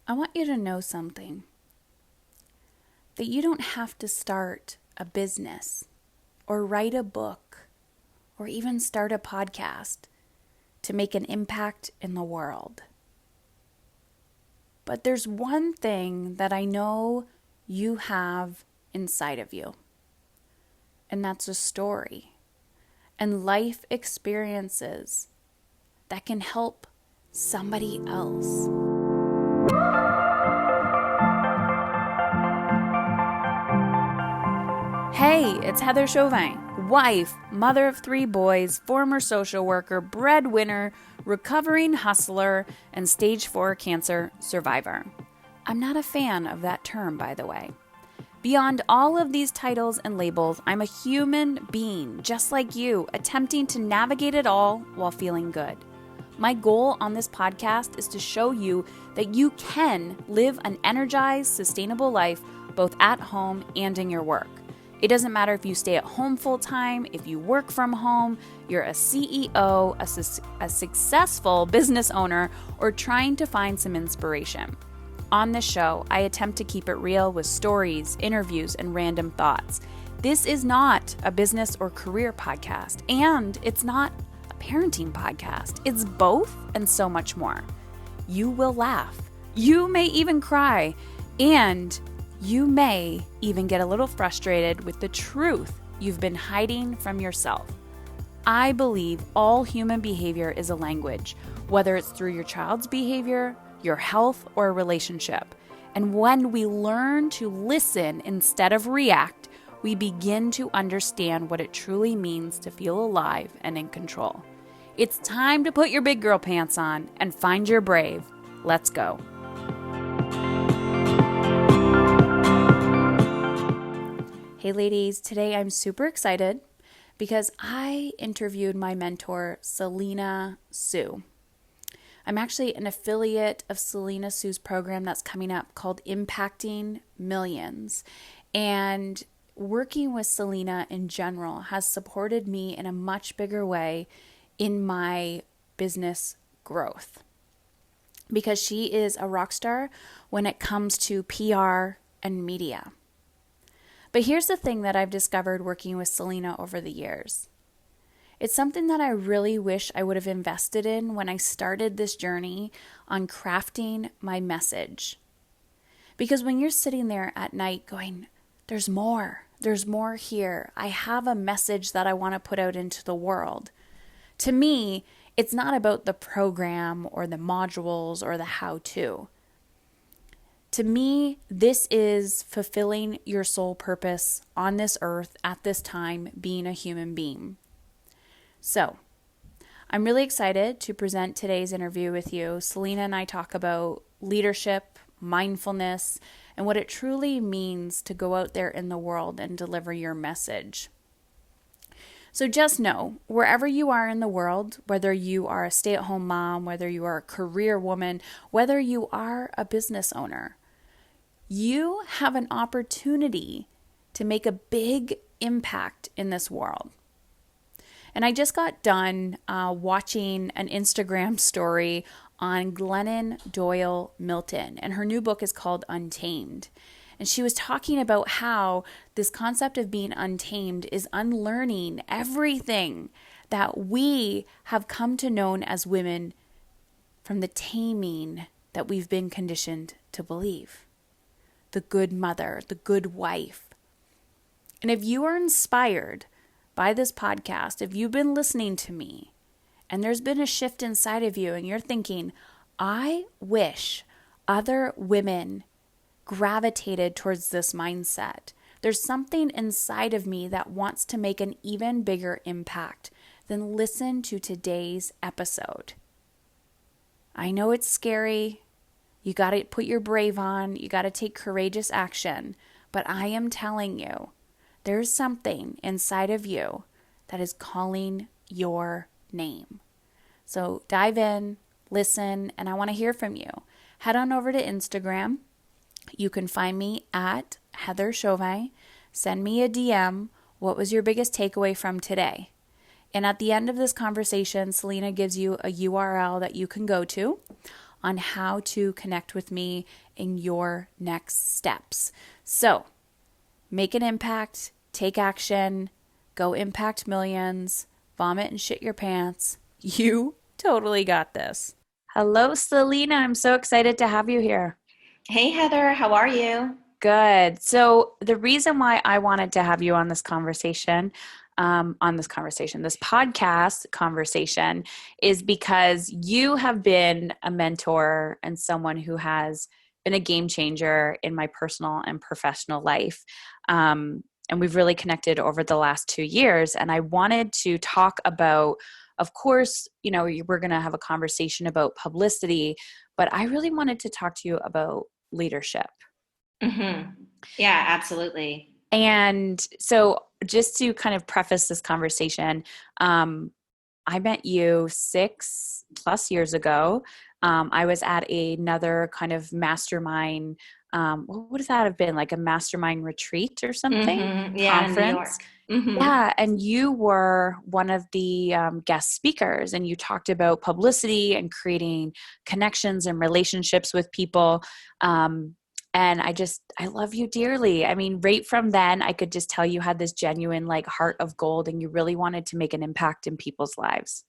I want you to know something. That you don't have to start a business or write a book or even start a podcast to make an impact in the world. But there's one thing that I know you have inside of you, and that's a story and life experiences that can help somebody else. Hey, it's Heather Chauvin, wife, mother of 3 boys, former social worker, breadwinner, recovering hustler, and stage 4 cancer survivor. I'm not a fan of that term, by the way. Beyond all of these titles and labels, I'm a human being, just like you, attempting to navigate it all while feeling good. My goal on this podcast is to show you that you can live an energized, sustainable life, both at home and in your work. It doesn't matter if you stay at home full-time, if you work from home, you're a CEO, a successful business owner, or trying to find some inspiration. On this show, I attempt to keep it real with stories, interviews, and random thoughts. This is not a business or career podcast, and it's not a parenting podcast. It's both and so much more. You will laugh. You may even cry, and you may even get a little frustrated with the truth you've been hiding from yourself. I believe all human behavior is a language, whether it's through your child's behavior, your health, or a relationship. And when we learn to listen instead of react, we begin to understand what it truly means to feel alive and in control. It's time to put your big girl pants on and find your brave. Let's go. Hey ladies, today I'm super excited because I interviewed my mentor, Selena Sue. I'm actually an affiliate of Selena Sue's program that's coming up called Impacting Millions. And working with Selena in general has supported me in a much bigger way in my business growth. Because she is a rock star when it comes to PR and media. But here's the thing that I've discovered working with Selena over the years. It's something that I really wish I would have invested in when I started this journey on crafting my message. Because when you're sitting there at night going, there's more here. I have a message that I want to put out into the world. To me, it's not about the program or the modules or the how-to. To me, this is fulfilling your soul purpose on this earth at this time, being a human being. So, I'm really excited to present today's interview with you. Selena and I talk about leadership, mindfulness, and what it truly means to go out there in the world and deliver your message. So just know, wherever you are in the world, whether you are a stay-at-home mom, whether you are a career woman, whether you are a business owner, you have an opportunity to make a big impact in this world. And I just got done watching an Instagram story on Glennon Doyle Milton, and her new book is called Untamed. And she was talking about how this concept of being untamed is unlearning everything that we have come to know as women from the taming that we've been conditioned to believe. The good mother, the good wife. And if you are inspired by this podcast, if you've been listening to me and there's been a shift inside of you and you're thinking, I wish other women gravitated towards this mindset. There's something inside of me that wants to make an even bigger impact. Then listen to today's episode. I know it's scary. You got to put your brave on. You got to take courageous action. But I am telling you, there's something inside of you that is calling your name. So dive in, listen, and I want to hear from you. Head on over to Instagram. You can find me at Heather Chauvin. Send me a DM. What was your biggest takeaway from today? And at the end of this conversation, Selena gives you a URL that you can go to on how to connect with me in your next steps. So make an impact, take action, go impact millions, vomit and shit your pants. You totally got this. Hello, Selena. I'm so excited to have you here. Hey Heather, how are you? Good. So the reason why I wanted to have you on this conversation, this podcast conversation, is because you have been a mentor and someone who has been a game changer in my personal and professional life. And we've really connected over the last 2 years. And I wanted to talk about, of course, we're going to have a conversation about publicity, but I really wanted to talk to you about leadership. Mm-hmm. Yeah, absolutely. And so just to kind of preface this conversation, I met you 6+ years ago. I was at another kind of mastermind. What would that have been? Like a mastermind retreat or something? Mm-hmm. Yeah, in New Conference? York. Mm-hmm. Yeah. And you were one of the guest speakers, and you talked about publicity and creating connections and relationships with people. And I love you dearly. I mean, right from then, I could just tell you had this genuine like heart of gold and you really wanted to make an impact in people's lives.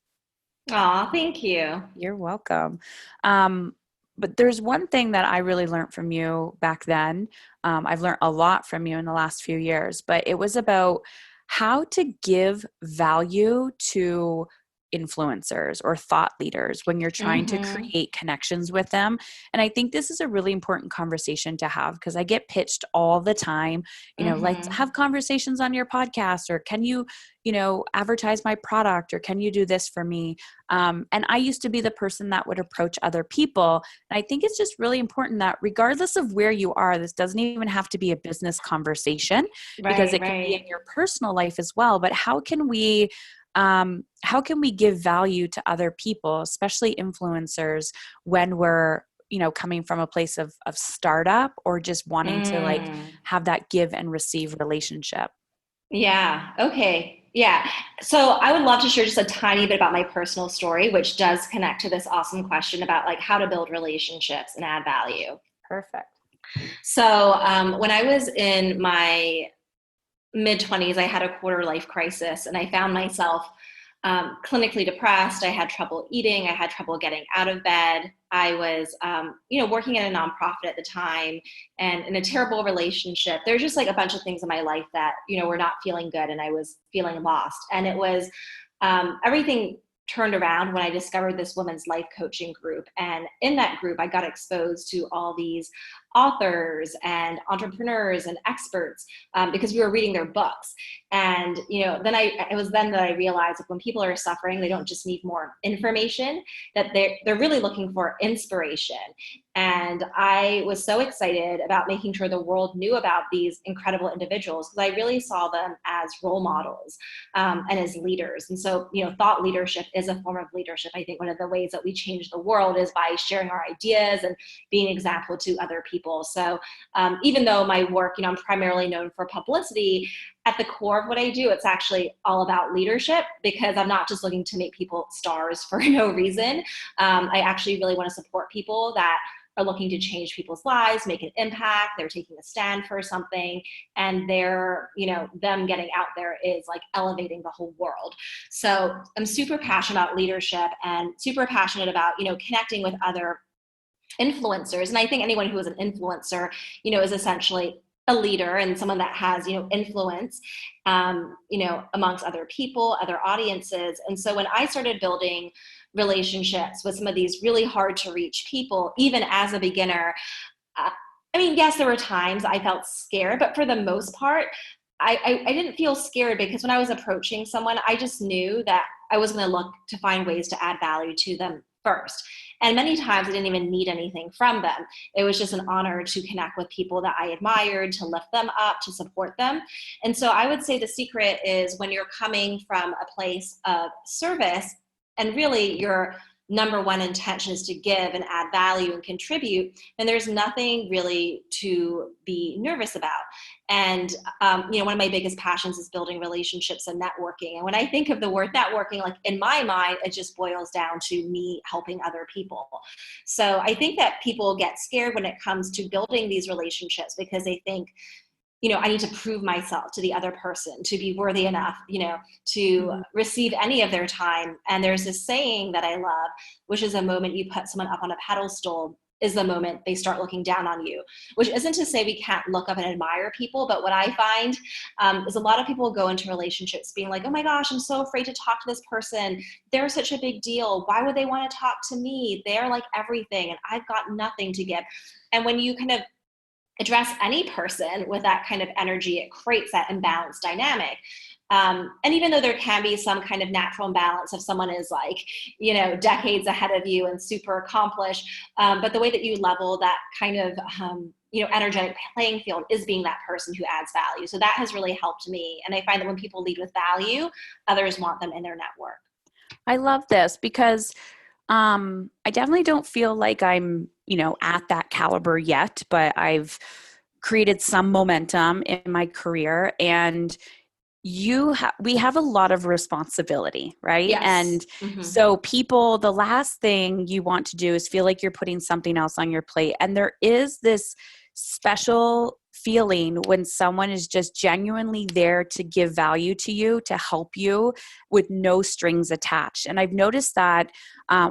Aw, thank you. You're welcome. Um, but there's one thing that I really learned from you back then. I've learned a lot from you in the last few years, but it was about how to give value to influencers or thought leaders when you're trying to Mm-hmm. create connections with them. And I think this is a really important conversation to have because I get pitched all the time, let's Mm-hmm. have conversations on your podcast, or can you, advertise my product, or can you do this for me? And I used to be the person that would approach other people. And I think it's just really important that regardless of where you are, this doesn't even have to be a business conversation because Right, it can be in right. your personal life as well. But how can we give value to other people, especially influencers, when we're coming from a place of startup or just wanting to like Mm. have that give and receive relationship? Yeah, okay. Yeah. So I would love to share just a tiny bit about my personal story, which does connect to this awesome question about like how to build relationships and add value. Perfect. So when I was in my mid 20s, I had a quarter life crisis and I found myself clinically depressed. I had trouble eating. I had trouble getting out of bed. I was, working at a nonprofit at the time and in a terrible relationship. There's just like a bunch of things in my life that, were not feeling good and I was feeling lost. And it was everything turned around when I discovered this women's life coaching group. And in that group, I got exposed to all these authors and entrepreneurs and experts because we were reading their books. And then it was then that I realized that when people are suffering, they don't just need more information, that they're really looking for inspiration. And I was so excited about making sure the world knew about these incredible individuals because I really saw them as role models and as leaders. And so, thought leadership is a form of leadership. I think one of the ways that we change the world is by sharing our ideas and being an example to other people. So even though my work, I'm primarily known for publicity, at the core of what I do, it's actually all about leadership because I'm not just looking to make people stars for no reason. I actually really want to support people that are looking to change people's lives, make an impact. They're taking a stand for something, and them getting out there is like elevating the whole world. So I'm super passionate about leadership and super passionate about, connecting with other influencers. And I think anyone who is an influencer, is essentially a leader and someone that has, influence, amongst other people, other audiences. And so when I started building relationships with some of these really hard to reach people, even as a beginner, uh, yes, there were times I felt scared, but for the most part, I didn't feel scared because when I was approaching someone, I just knew that I was going to look to find ways to add value to them first. And many times I didn't even need anything from them. It was just an honor to connect with people that I admired, to lift them up, to support them. And so I would say the secret is when you're coming from a place of service and really you're number one intention is to give and add value and contribute, then there's nothing really to be nervous about. And, one of my biggest passions is building relationships and networking. And when I think of the word networking, like in my mind, it just boils down to me helping other people. So I think that people get scared when it comes to building these relationships because they think, I need to prove myself to the other person to be worthy enough, to receive any of their time. And there's this saying that I love, which is a moment you put someone up on a pedestal is the moment they start looking down on you, which isn't to say we can't look up and admire people. But what I find is a lot of people go into relationships being like, oh my gosh, I'm so afraid to talk to this person. They're such a big deal. Why would they want to talk to me? They're like everything and I've got nothing to give. And when you kind of address any person with that kind of energy, it creates that imbalanced dynamic. And even though there can be some kind of natural imbalance if someone is like, decades ahead of you and super accomplished, but the way that you level that kind of, energetic playing field is being that person who adds value. So that has really helped me. And I find that when people lead with value, others want them in their network. I love this because I definitely don't feel like I'm, at that caliber yet, but I've created some momentum in my career, and we have a lot of responsibility, right? Yes. And so the last thing you want to do is feel like you're putting something else on your plate. And there is this special feeling when someone is just genuinely there to give value to you, to help you with no strings attached. And I've noticed that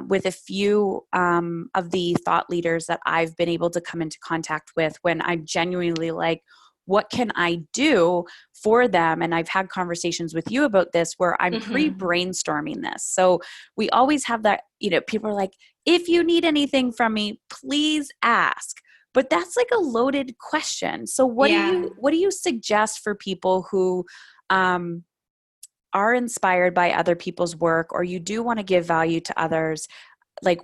with a few of the thought leaders that I've been able to come into contact with, when I'm genuinely like, what can I do for them? And I've had conversations with you about this where I'm pre-brainstorming this. So we always have that, people are like, if you need anything from me, please ask. But that's like a loaded question. So what do you suggest for people who are inspired by other people's work, or you do want to give value to others? Like,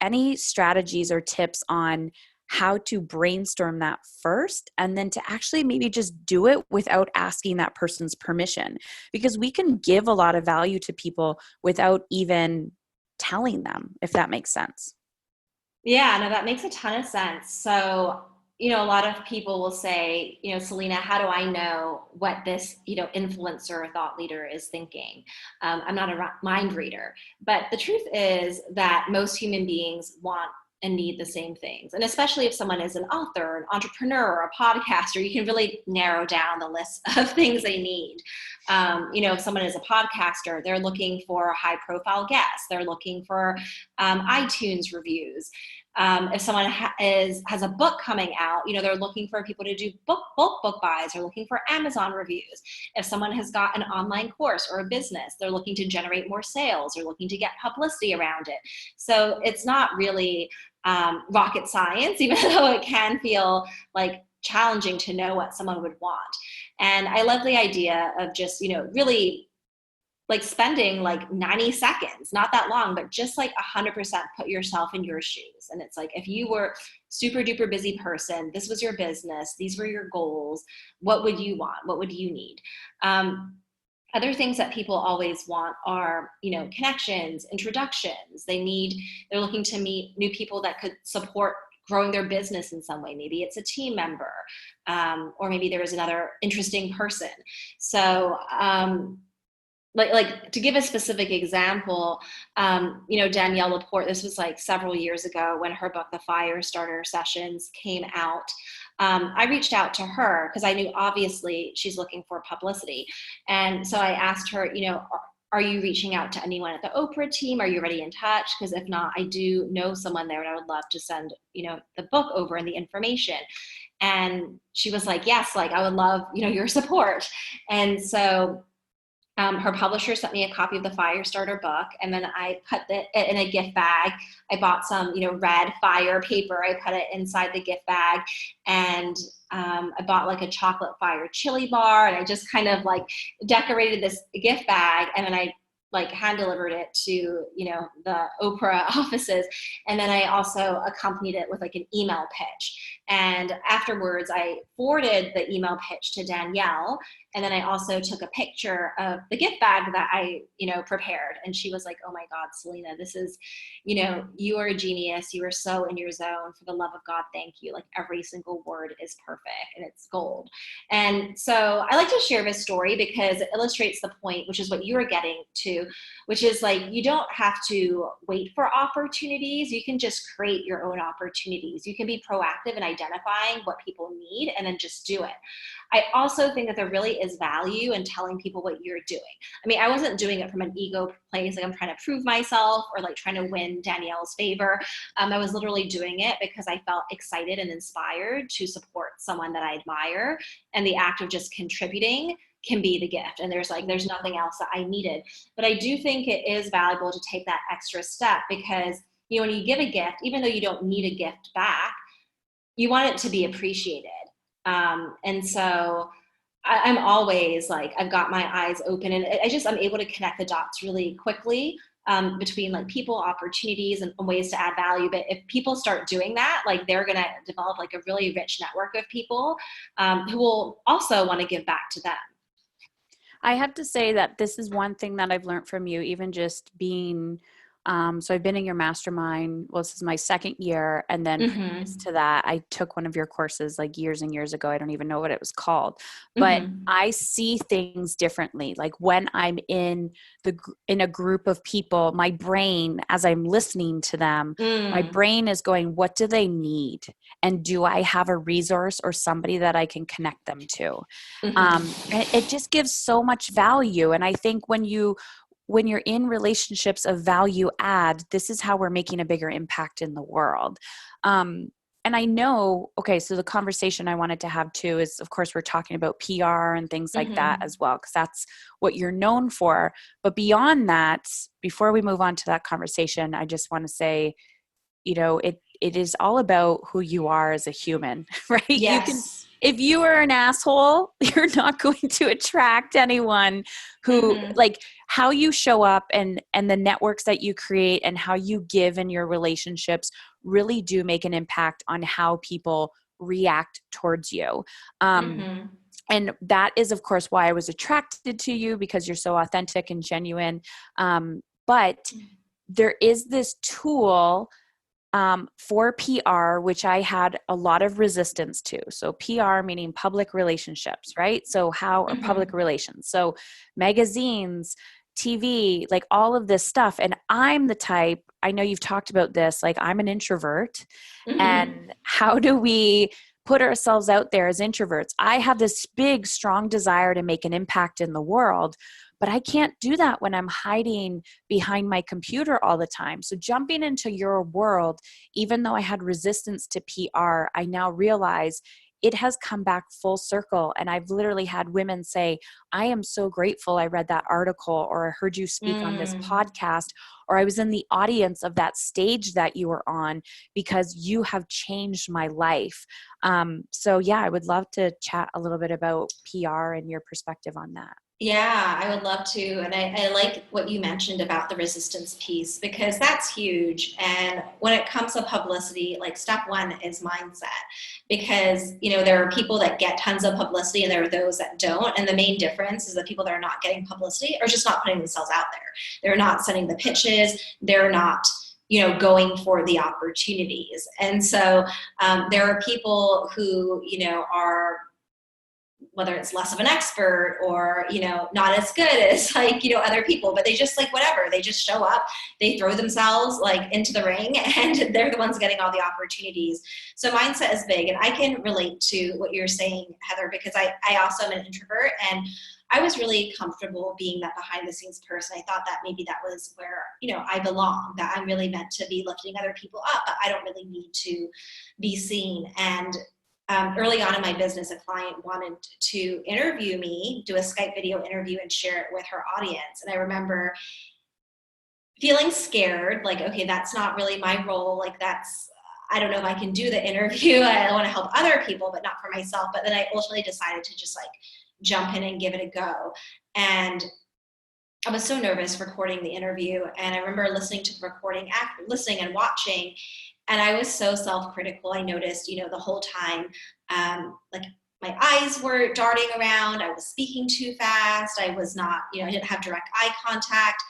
any strategies or tips on how to brainstorm that first, and then to actually maybe just do it without asking that person's permission? Because we can give a lot of value to people without even telling them, if that makes sense. Yeah, no, that makes a ton of sense. So, a lot of people will say, Selena, how do I know what this, influencer or thought leader is thinking? I'm not a mind reader, but the truth is that most human beings want and need the same things. And especially if someone is an author, an entrepreneur, or a podcaster, you can really narrow down the list of things they need. If someone is a podcaster, they're looking for high profile guests. They're looking for iTunes reviews. If someone has a book coming out, they're looking for people to do bulk book buys. They're looking for Amazon reviews. If someone has got an online course or a business, they're looking to generate more sales. They're looking to get publicity around it. So it's not really rocket science, even though it can feel like challenging to know what someone would want. And I love the idea of just, really like spending like 90 seconds, not that long, but just like 100% put yourself in your shoes. And it's like, if you were super duper busy person, this was your business, these were your goals, what would you want? What would you need? Other things that people always want are, connections, introductions. They're looking to meet new people that could support growing their business in some way. Maybe it's a team member, or maybe there is another interesting person. So, like to give a specific example, Danielle Laporte, this was like several years ago when her book, The Fire Starter Sessions, came out. I reached out to her because I knew obviously she's looking for publicity. And so I asked her, are you reaching out to anyone at the Oprah team? Are you already in touch? Because if not, I do know someone there and I would love to send, the book over and the information. And she was like, yes, like I would love, your support. And so her publisher sent me a copy of the Firestarter book, and then I put it in a gift bag. I bought some, red fire paper. I put it inside the gift bag, and I bought like a chocolate fire chili bar, and I just kind of like decorated this gift bag, and then I like hand delivered it to, the Oprah offices. And then I also accompanied it with like an email pitch. And afterwards I forwarded the email pitch to Danielle. And then I also took a picture of the gift bag that I, prepared. And she was like, oh my God, Selena, this is, you are a genius. You are so in your zone. For the love of God, thank you. Like every single word is perfect and it's gold. And so I like to share this story because it illustrates the point, which is what you were getting to, which is like, you don't have to wait for opportunities. You can just create your own opportunities. You can be proactive in identifying what people need and then just do it. I also think that there really is value in telling people what you're doing. I mean, I wasn't doing it from an ego place, like I'm trying to prove myself or like trying to win Danielle's favor. I was literally doing it because I felt excited and inspired to support someone that I admire. And the act of just contributing can be the gift. And there's nothing else that I needed. But I do think it is valuable to take that extra step because, when you give a gift, even though you don't need a gift back, you want it to be appreciated. And so I'm always like, I've got my eyes open and I'm able to connect the dots really quickly between like people, opportunities and ways to add value. But if people start doing that, like they're going to develop like a really rich network of people who will also want to give back to them. I have to say that this is one thing that I've learned from you, even just being so I've been in your mastermind. Well, this is my second year. And then previous to that, I took one of your courses like years and years ago. I don't even know what it was called, but I see things differently. Like when I'm in a group of people, my brain, as I'm listening to them, my brain is going, what do they need? And do I have a resource or somebody that I can connect them to? And it just gives so much value. And I think when you're in relationships of value add, this is how we're making a bigger impact in the world. And I know, okay, so the conversation I wanted to have too is, of course, we're talking about PR and things like that as well, because that's what you're known for. But beyond that, before we move on to that conversation, I just want to say, it is all about who you are as a human, right? Yes. If you are an asshole, you're not going to attract anyone who like how you show up and the networks that you create and how you give in your relationships really do make an impact on how people react towards you. And that is, of course, why I was attracted to you, because you're so authentic and genuine. But there is this tool for PR, which I had a lot of resistance to. So PR meaning public relationships, right? So how are public relations? So magazines, TV, like all of this stuff. And I'm the type, I know you've talked about this, like I'm an introvert. And how do we put ourselves out there as introverts? I have this big, strong desire to make an impact in the world, but I can't do that when I'm hiding behind my computer all the time. So jumping into your world, even though I had resistance to PR, I now realize it has come back full circle. And I've literally had women say, I am so grateful I read that article, or I heard you speak on this podcast, or I was in the audience of that stage that you were on, because you have changed my life. So yeah, I would love to chat a little bit about PR and your perspective on that. Yeah, I would love to. And I like what you mentioned about the resistance piece, because that's huge. And when it comes to publicity, like step one is mindset, because, there are people that get tons of publicity and there are those that don't. And the main difference is the people that are not getting publicity are just not putting themselves out there. They're not sending the pitches. They're not going for the opportunities. And so there are people who, are, whether it's less of an expert or, not as good as like, other people, but they just like, whatever, they just show up, they throw themselves like into the ring and they're the ones getting all the opportunities. So mindset is big. And I can relate to what you're saying, Heather, because I also am an introvert, and I was really comfortable being that behind the scenes person. I thought that maybe that was where, I belong, that I'm really meant to be lifting other people up, but I don't really need to be seen. And early on in my business, a client wanted to interview me, do a Skype video interview and share it with her audience. And I remember feeling scared, like, okay, that's not really my role. Like I don't know if I can do the interview. I want to help other people, but not for myself. But then I ultimately decided to just like jump in and give it a go. And I was so nervous recording the interview. And I remember listening to the recording, listening and watching. And I was so self-critical. I noticed, the whole time, like my eyes were darting around. I was speaking too fast. I was not, I didn't have direct eye contact.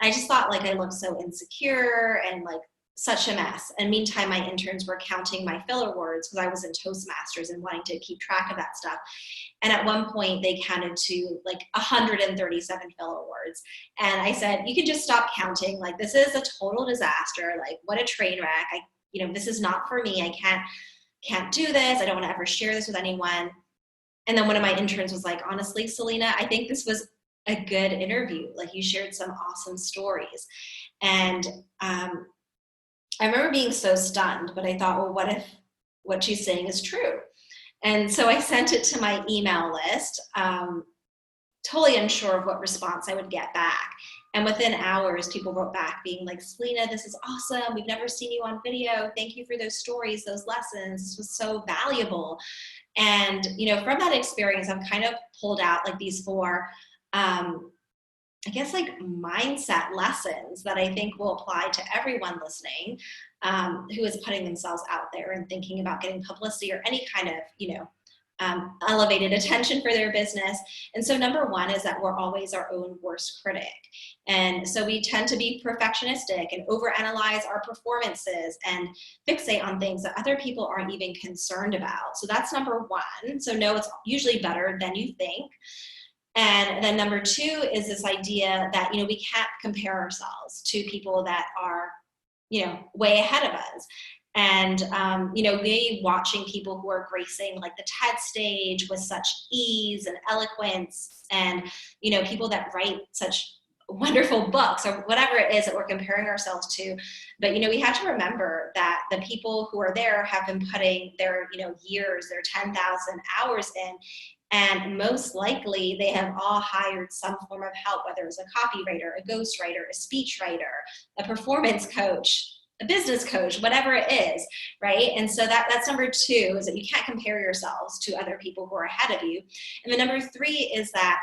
And I just thought like I looked so insecure and like such a mess. And meantime, my interns were counting my filler words because I was in Toastmasters and wanting to keep track of that stuff. And at one point they counted to like 137 filler words. And I said, you can just stop counting. Like, this is a total disaster. Like, what a train wreck. This is not for me. I can't do this. I don't want to ever share this with anyone. And then one of my interns was like, honestly, Selena, I think this was a good interview. Like, you shared some awesome stories. And I remember being so stunned, but I thought, well, what if what she's saying is true? And so I sent it to my email list, totally unsure of what response I would get back. And within hours, people wrote back being like, Selena, this is awesome. We've never seen you on video. Thank you for those stories, those lessons. This was so valuable. And, from that experience, I've kind of pulled out like these four, I guess like mindset lessons that I think will apply to everyone listening, who is putting themselves out there and thinking about getting publicity or any kind of, elevated attention for their business. And so number one is that we're always our own worst critic. And so we tend to be perfectionistic and overanalyze our performances and fixate on things that other people aren't even concerned about. So that's number one. So no, it's usually better than you think. And then number two is this idea that, we can't compare ourselves to people that are, way ahead of us. And, maybe watching people who are gracing like the TED stage with such ease and eloquence and, people that write such wonderful books or whatever it is that we're comparing ourselves to. But, we have to remember that the people who are there have been putting their, years, their 10,000 hours in. And most likely they have all hired some form of help, whether it's a copywriter, a ghostwriter, a speechwriter, a performance coach, a business coach, whatever it is, right? And so that's number two, is that you can't compare yourselves to other people who are ahead of you. And then number three is that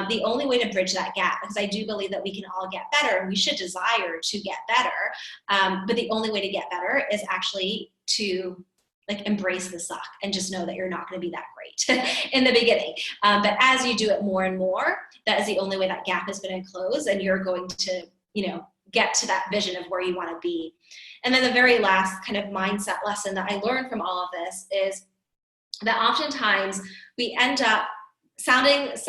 the only way to bridge that gap, because I do believe that we can all get better and we should desire to get better, but the only way to get better is actually to like embrace the suck and just know that you're not going to be that great in the beginning. But as you do it more and more, that is the only way that gap is going to close, and you're going to, get to that vision of where you want to be. And then the very last kind of mindset lesson that I learned from all of this is that oftentimes we end up sounding it's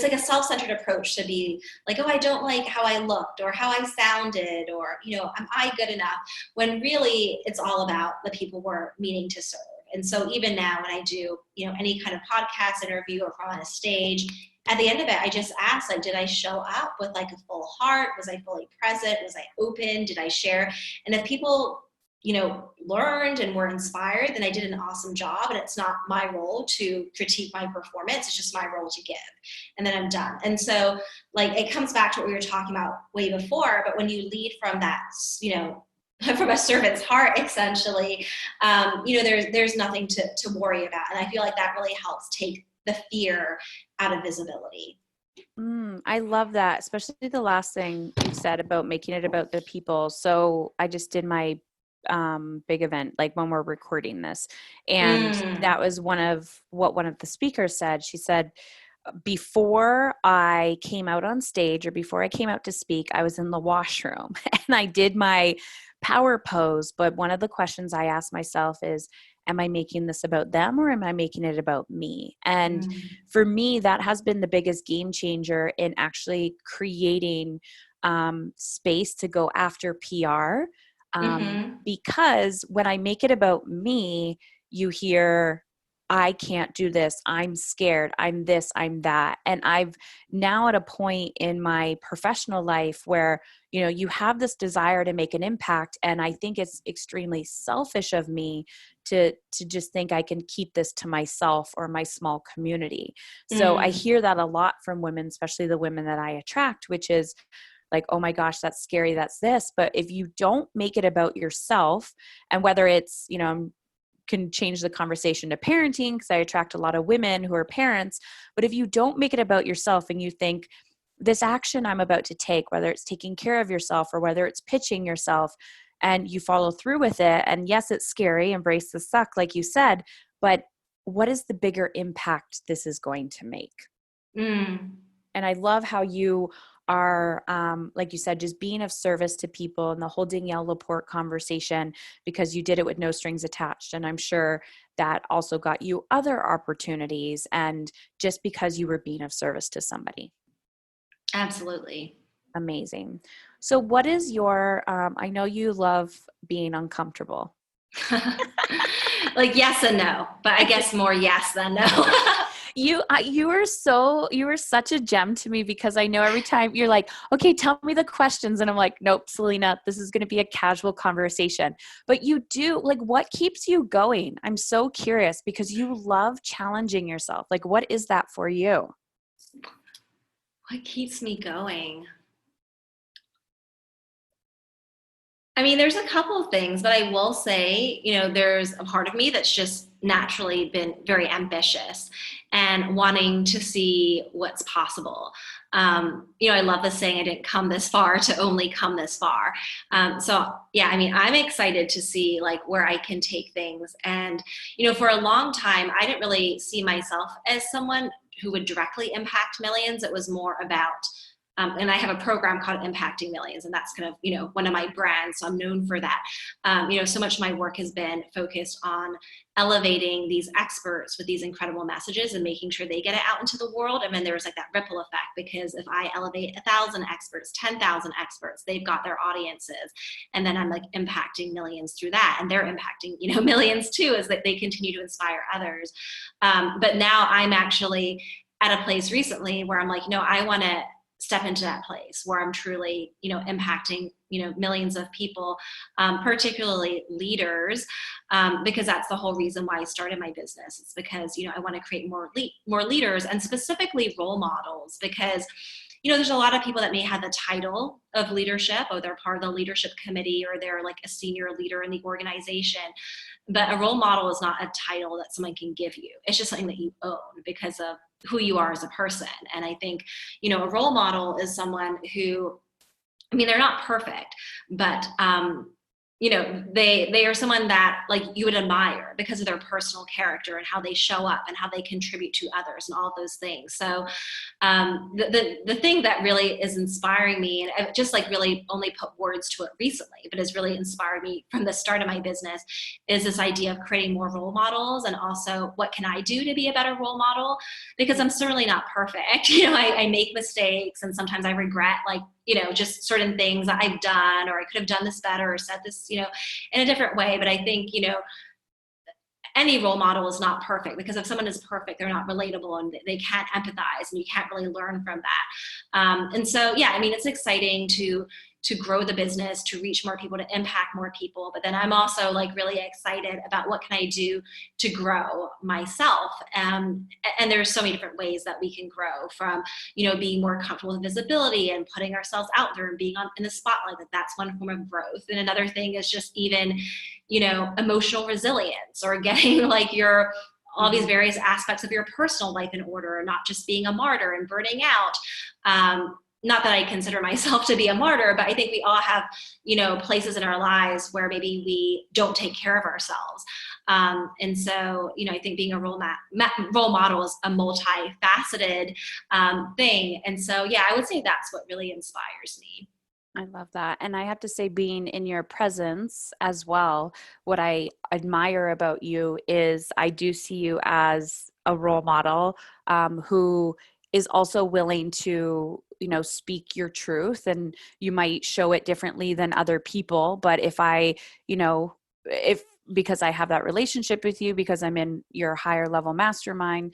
like a self-centered approach to be like, oh, I don't like how I looked or how I sounded, or, am I good enough? When really it's all about the people we're meaning to serve. And so even now when I do, any kind of podcast interview or from on a stage, at the end of it, I just ask, like, did I show up with like a full heart? Was I fully present? Was I open? Did I share? And if people learned and were inspired, then I did an awesome job. And it's not my role to critique my performance. It's just my role to give. And then I'm done. And so like, it comes back to what we were talking about way before, but when you lead from that, from a servant's heart, essentially, there's nothing to worry about. And I feel like that really helps take the fear out of visibility. I love that, especially the last thing you said about making it about the people. So I just did my big event, like when we're recording this, and that was one of the speakers said. She said, before I came out on stage or before I came out to speak, I was in the washroom and I did my power pose. But one of the questions I asked myself is, am I making this about them or am I making it about me? And for me, that has been the biggest game changer in actually creating space to go after PR. Because when I make it about me, you hear, I can't do this. I'm scared. I'm this, I'm that. And I've now at a point in my professional life where, you have this desire to make an impact. And I think it's extremely selfish of me to just think I can keep this to myself or my small community. So I hear that a lot from women, especially the women that I attract, which is like, oh my gosh, that's scary. That's this. But if you don't make it about yourself, and whether it's, can change the conversation to parenting, because I attract a lot of women who are parents. But if you don't make it about yourself and you think this action I'm about to take, whether it's taking care of yourself or whether it's pitching yourself, and you follow through with it. And yes, it's scary, embrace the suck, like you said, but what is the bigger impact this is going to make? Mm. And I love how you are, like you said, just being of service to people and the whole Danielle Laporte conversation, because you did it with no strings attached. And I'm sure that also got you other opportunities, and just because you were being of service to somebody. Absolutely. Amazing. So what is your, I know you love being uncomfortable. Like yes and no, but I guess more yes than no. You were such a gem to me, because I know every time you're like, okay, tell me the questions. And I'm like, nope, Selena, this is going to be a casual conversation. But you do, like, what keeps you going? I'm so curious, because you love challenging yourself. Like, what is that for you? What keeps me going? I mean, there's a couple of things, but I will say, there's a part of me that's just naturally been very ambitious and wanting to see what's possible. I love the saying, I didn't come this far to only come this far. So yeah, I mean, I'm excited to see like where I can take things. And, for a long time, I didn't really see myself as someone who would directly impact millions. It was more about and I have a program called Impacting Millions, and that's kind of, one of my brands. So I'm known for that. So much of my work has been focused on elevating these experts with these incredible messages and making sure they get it out into the world. And then there's like that ripple effect, because if I elevate 1,000 experts, 10,000 experts, they've got their audiences. And then I'm like impacting millions through that. And they're impacting, millions too, as that they continue to inspire others. But now I'm actually at a place recently where I'm like, I want to step into that place where I'm truly, impacting, millions of people, particularly leaders, because that's the whole reason why I started my business. It's because, I want to create more leaders, and specifically role models, because, there's a lot of people that may have the title of leadership, or they're part of the leadership committee, or they're like a senior leader in the organization. But a role model is not a title that someone can give you. It's just something that you own because of who you are as a person. And I think, a role model is someone who, I mean, they're not perfect, but, they are someone that like you would admire because of their personal character and how they show up and how they contribute to others and all of those things. So the thing that really is inspiring me, and I've just like really only put words to it recently, but has really inspired me from the start of my business, is this idea of creating more role models, and also what can I do to be a better role model? Because I'm certainly not perfect. I make mistakes, and sometimes I regret like, just certain things that I've done, or I could have done this better or said this, in a different way. But I think, any role model is not perfect, because if someone is perfect, they're not relatable and they can't empathize, and you can't really learn from that. And so, yeah, I mean, it's exciting to grow the business, to reach more people, to impact more people. But then I'm also like really excited about what can I do to grow myself. And there's so many different ways that we can grow, from, being more comfortable with visibility and putting ourselves out there and being in the spotlight. That's one form of growth. And another thing is just even, emotional resilience, or getting like all these various aspects of your personal life in order, and not just being a martyr and burning out. Not that I consider myself to be a martyr, but I think we all have, places in our lives where maybe we don't take care of ourselves. And so, I think being a role model is a multifaceted thing. And so, yeah, I would say that's what really inspires me. I love that. And I have to say, being in your presence as well, what I admire about you is I do see you as a role model, who is also willing to, speak your truth. And you might show it differently than other people. But if because I have that relationship with you, because I'm in your higher level mastermind,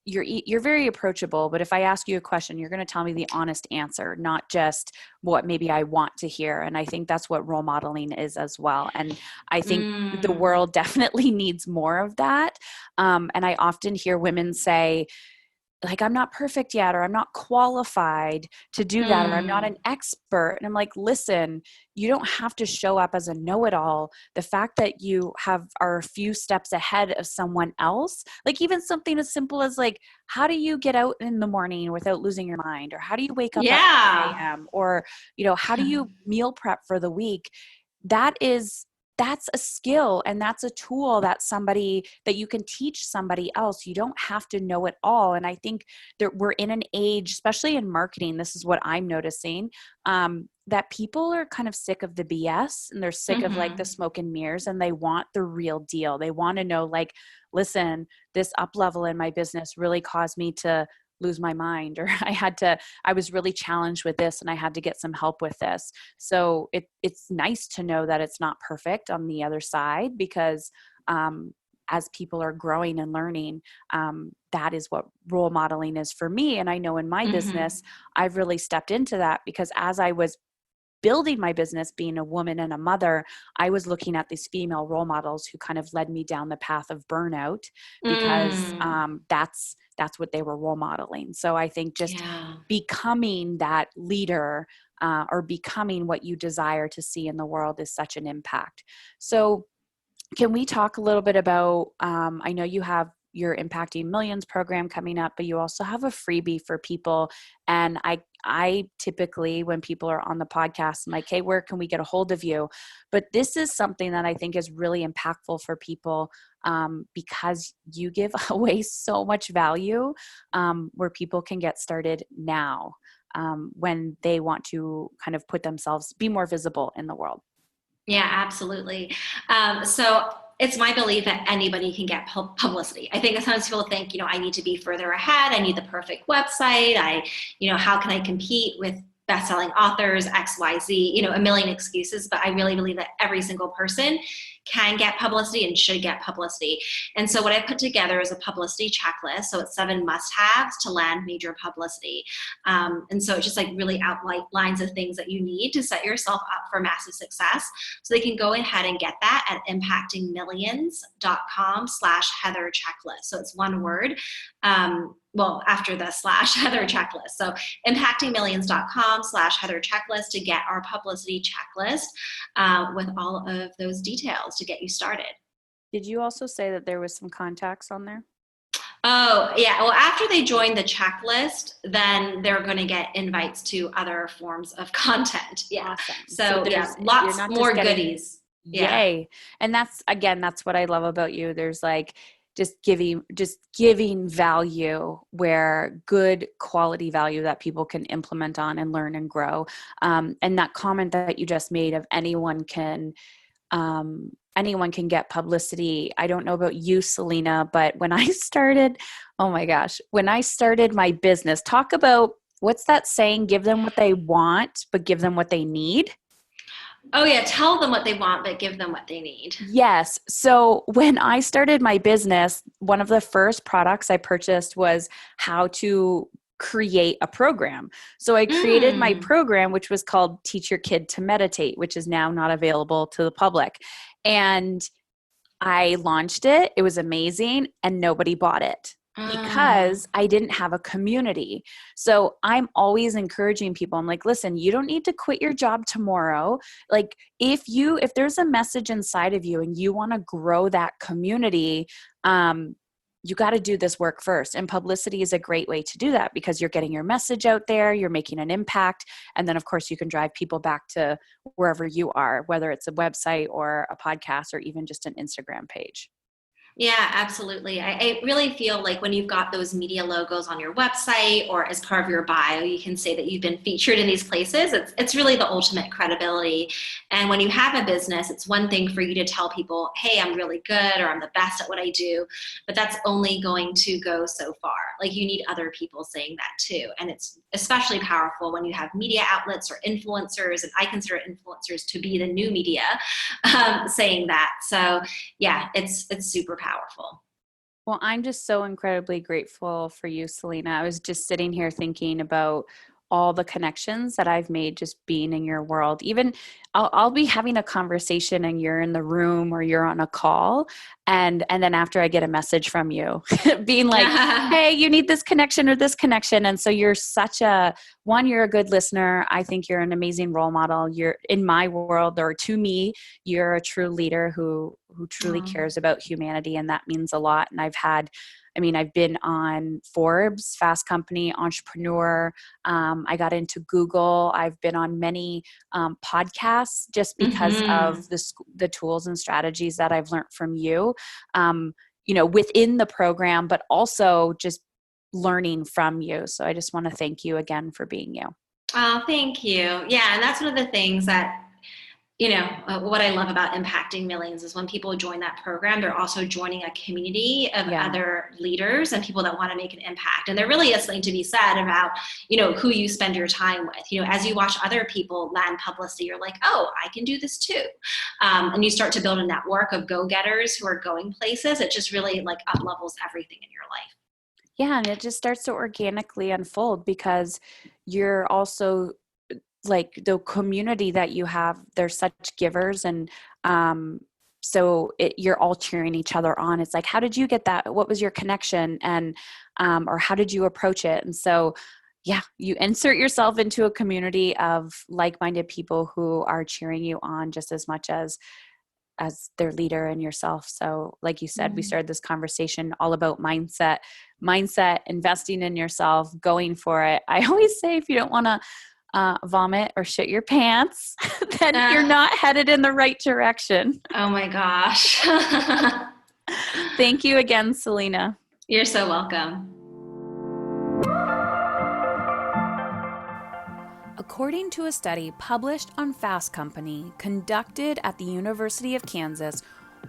you're very approachable. But if I ask you a question, you're going to tell me the honest answer, not just what maybe I want to hear. And I think that's what role modeling is as well. And I think the world definitely needs more of that. And I often hear women say, like, I'm not perfect yet, or I'm not qualified to do that, or I'm not an expert. And I'm like, listen, you don't have to show up as a know-it-all. The fact that you are a few steps ahead of someone else, like even something as simple as like, how do you get out in the morning without losing your mind? Or how do you wake up at 8 a.m.? Or, how do you meal prep for the week? That is that's a skill and that's a tool that you can teach somebody else. You don't have to know it all. And I think that we're in an age, especially in marketing, this is what I'm noticing, that people are kind of sick of the BS, and they're sick of like the smoke and mirrors, and they want the real deal. They want to know, like, listen, this up level in my business really caused me to lose my mind, or I was really challenged with this and I had to get some help with this. So it's nice to know that it's not perfect on the other side, because as people are growing and learning, that is what role modeling is for me. And I know in my business, I've really stepped into that, because as I was building my business, being a woman and a mother, I was looking at these female role models who kind of led me down the path of burnout, because that's what they were role modeling. So I think just becoming that leader, or becoming what you desire to see in the world, is such an impact. So can we talk a little bit about, I know you have your Impacting Millions program coming up, but you also have a freebie for people. And I typically, when people are on the podcast, I'm like, hey, where can we get a hold of you? But this is something that I think is really impactful for people, because you give away so much value, where people can get started now, when they want to kind of put themselves, be more visible in the world. Yeah, absolutely. So it's my belief that anybody can get publicity. I think sometimes people think, I need to be further ahead. I need the perfect website. How can I compete with best-selling authors, X, Y, Z, a million excuses. But I really believe that every single person can get publicity and should get publicity. And so what I put together is a publicity checklist. So it's 7 must-haves to land major publicity. And so it just like really outlines the things that you need to set yourself up for massive success. So they can go ahead and get that at impactingmillions.com/Heather checklist. So it's one word. After the /Heather checklist. So impactingmillions.com/Heather checklist to get our publicity checklist with all of those details to get you started. Did you also say that there was some contacts on there? Oh, yeah. Well, after they join the checklist, then they're going to get invites to other forms of content. Yeah. Awesome. So lots more goodies. Yay. Yeah. And that's what I love about you. There's like, just giving value, where good quality value that people can implement on and learn and grow. And that comment that you just made of anyone can get publicity. I don't know about you, Selena, but when I started my business, talk about, what's that saying? Give them what they want, but give them what they need. Oh yeah, tell them what they want, but give them what they need. Yes. So when I started my business, one of the first products I purchased was how to create a program. So I created my program, which was called Teach Your Kid to Meditate, which is now not available to the public. And I launched it. It was amazing, and nobody bought it, because I didn't have a community. So I'm always encouraging people. I'm like, listen, you don't need to quit your job tomorrow. Like if there's a message inside of you and you want to grow that community, you got to do this work first. And publicity is a great way to do that, because you're getting your message out there, you're making an impact. And then of course you can drive people back to wherever you are, whether it's a website or a podcast or even just an Instagram page. Yeah, absolutely. I really feel like when you've got those media logos on your website or as part of your bio, you can say that you've been featured in these places. It's really the ultimate credibility. And when you have a business, it's one thing for you to tell people, hey, I'm really good, or I'm the best at what I do, but that's only going to go so far. Like you need other people saying that too. And it's especially powerful when you have media outlets or influencers, and I consider influencers to be the new media, saying that. So yeah, it's super powerful. Well, I'm just so incredibly grateful for you, Selena. I was just sitting here thinking about all the connections that I've made just being in your world. Even I'll be having a conversation and you're in the room or you're on a call. And then after I get a message from you being like, hey, you need this connection or this connection. And so you're you're a good listener. I think you're an amazing role model. You're in my world, or to me, you're a true leader who truly cares about humanity. And that means a lot. And mean, I've been on Forbes, Fast Company, Entrepreneur. I got into Google. I've been on many podcasts just because of the tools and strategies that I've learned from you, within the program, but also just learning from you. So I just want to thank you again for being you. Oh, thank you. Yeah. And that's one of the things that, what I love about Impacting Millions is when people join that program, they're also joining a community of other leaders and people that want to make an impact. And there really is something to be said about, who you spend your time with. As you watch other people land publicity, you're like, oh, I can do this too. And you start to build a network of go-getters who are going places. It just really like up-levels everything in your life. Yeah, and it just starts to organically unfold because you're also like the community that you have, they're such givers. And so you're all cheering each other on. It's like, how did you get that? What was your connection? And or how did you approach it? And so, yeah, you insert yourself into a community of like-minded people who are cheering you on just as much as their leader and yourself. So like you said, we started this conversation all about mindset, investing in yourself, going for it. I always say, if you don't want to vomit or shit your pants, then you're not headed in the right direction. Oh my gosh. Thank you again, Selena. You're so welcome. According to a study published on Fast Company, conducted at the University of Kansas,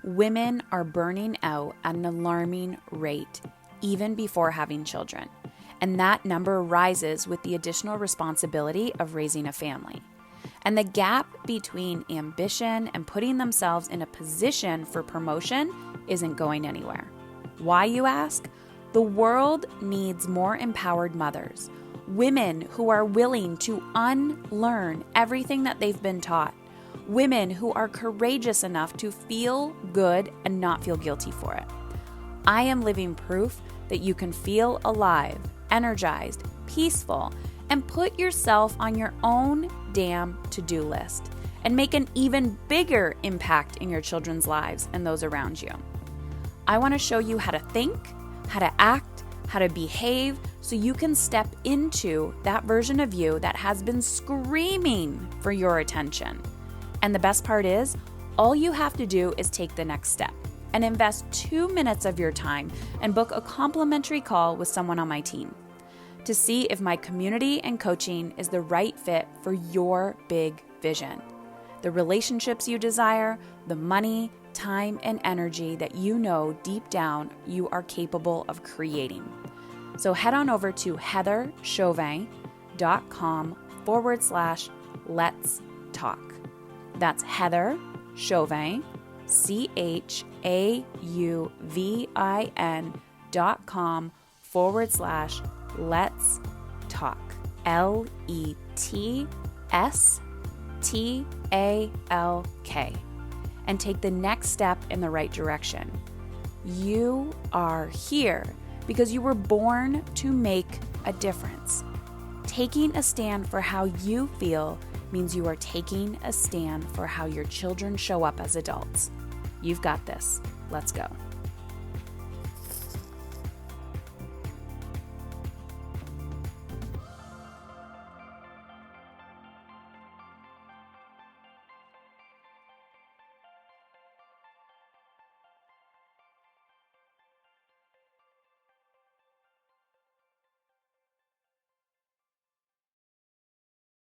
women are burning out at an alarming rate, even before having children. And that number rises with the additional responsibility of raising a family. And the gap between ambition and putting themselves in a position for promotion isn't going anywhere. Why, you ask? The world needs more empowered mothers. Women who are willing to unlearn everything that they've been taught. Women who are courageous enough to feel good and not feel guilty for it. I am living proof that you can feel alive, energized, peaceful, and put yourself on your own damn to-do list and make an even bigger impact in your children's lives and those around you. I want to show you how to think, how to act, how to behave, so you can step into that version of you that has been screaming for your attention. And the best part is, all you have to do is take the next step and invest 2 minutes of your time and book a complimentary call with someone on my team to see if my community and coaching is the right fit for your big vision. The relationships you desire, the money, time, and energy that you know deep down you are capable of creating. So head on over to heatherchauvin.com/let's talk. That's Heather Chauvin, CHAUVIN.com/let's talk. LETSTALK. And take the next step in the right direction. You are here because you were born to make a difference. Taking a stand for how you feel means you are taking a stand for how your children show up as adults. You've got this. Let's go.